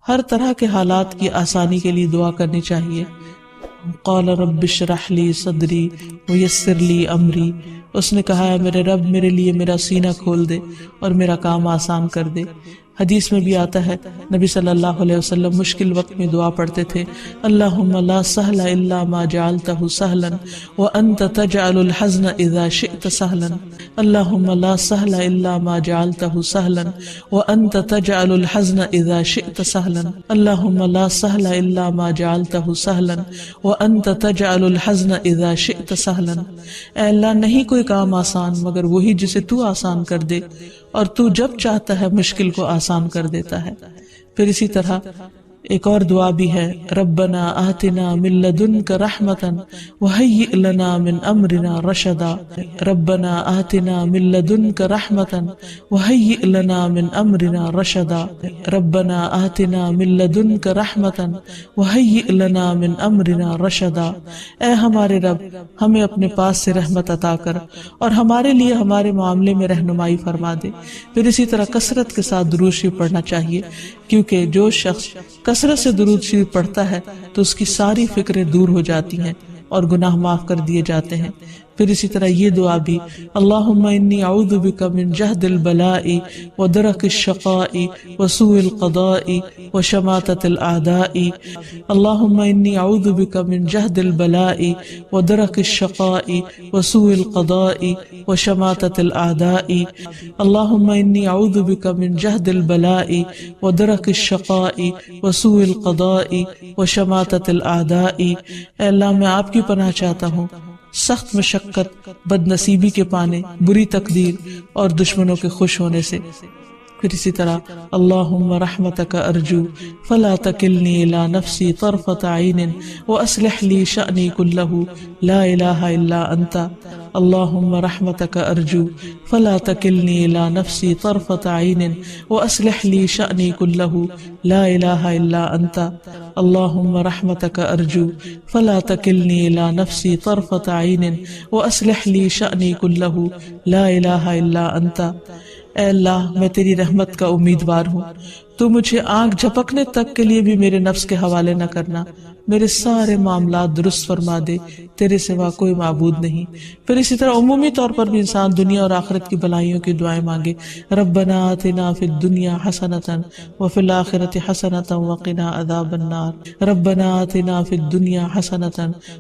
ہر طرح کے حالات کی آسانی کے لیے دعا کرنی چاہیے. قال رب اشرح لی صدری ویسر لی امری. اس نے کہا ہے میرے رب میرے لیے میرا سینہ کھول دے اور میرا کام آسان کر دے. حدیث میں بھی آتا ہے نبی صلی اللہ علیہ وسلم مشکل وقت میں دعا پڑھتے تھے اللہم لا سہل الا ما جعلتہ سہلا وانت تجعل الحزن اذا شئت سہلا. اللہم لا سہل الا ما جعلتہ سہلا وانت تجعل الحزن اذا شئت سہلا. اللہم لا سہل الا ما جعلتہ سہلا وانت تجعل الحزن اذا شئت سہلا. اے اللہ نہیں کوئی کام آسان مگر وہی جسے تو آسان کر دے اور تو جب چاہتا ہے مشکل کو آسان کر دیتا ہے. پھر اسی طرح ایک اور دعا بھی ہے ربنا آتنا من لدنک رحمتا وہیئ لنا من امرنا رشدا. ربنا آتنا من لدنک رحمتا وہیئ لنا من امرنا رشدا. ربنا آتنا من لدنک رحمتا وہیئ لنا من امرنا رشدا. اے ہمارے رب ہمیں اپنے پاس سے رحمت عطا کر اور ہمارے لیے ہمارے معاملے میں رہنمائی فرما دے. پھر اسی طرح کثرت کے ساتھ درود شریف پڑھنا چاہیے کیونکہ جو شخص کثرت سے درود شریف پڑھتا ہے تو اس کی ساری فکریں دور ہو جاتی ہیں اور گناہ معاف کر دیے جاتے ہیں. پھر اسی طرح یہ دعا بھی اللہم انی اعوذ بک من جہد البلاء ودرک الشقاء وسوء القضاء وشماتۃ الاعداء. اللہم انی اعوذ بک من جہد البلاء ودرک الشقاء وسوء القضاء وشماتۃ الاعداء. اللہم انی اعوذ بک من جہد البلاء ودرک الشقاء وسوء القضاء وشماتۃ الاعداء. اے اللہ میں آپ کی پناہ چاہتا ہوں سخت مشقت، بد نصیبی کے پانے، بری تقدیر اور دشمنوں کے خوش ہونے سے. پھر اسی طرح اللہم رحمتک ارجو فلا تکلنی الی نفسی طرفۃ عین واصلح لی شأنی کلہ لا الہ الا انت. اللہم رحمتک ارجو فلا تکلنی الی نفسی طرفۃ عین واصلح لی شأنی کلہ لا الہ الا انت. اللہم رحمتک ارجو فلا تکلنی الی نفسی طرفۃ عین واصلح لی شأنی کلہ لا الہ الا انت. اے اللہ میں تیری رحمت کا امیدوار ہوں، تو مجھے آنکھ جھپکنے تک کے لیے بھی میرے نفس کے حوالے نہ کرنا. میرے سارے معاملات درست فرما دے، تیرے سوا کوئی معبود نہیں. پھر اسی طرح عمومی طور پر بھی انسان دنیا اور آخرت کی بھلائیوں کی دعائیں مانگے ربنا آتنا فی الدنیا حسنۃ وفی الآخرۃ حسنۃ وقنا عذاب النار. ربنا آتنا فی الدنیا حسنۃ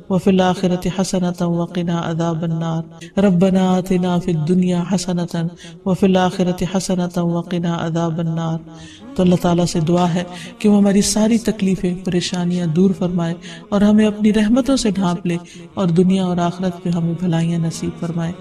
وفی الآخرۃ حسنۃ وقنا عذاب النار. ربنا آتنا فی الدنیا حسنۃ وفی الآخرۃ حسنۃ وقنا عذاب النار. تو اللہ تعالیٰ سے دعا ہے کہ وہ ہماری ساری تکلیفیں پریشانیاں دور فرمائے اور ہمیں اپنی رحمتوں سے ڈھانپ لے اور دنیا اور آخرت میں ہمیں بھلائیاں نصیب فرمائے.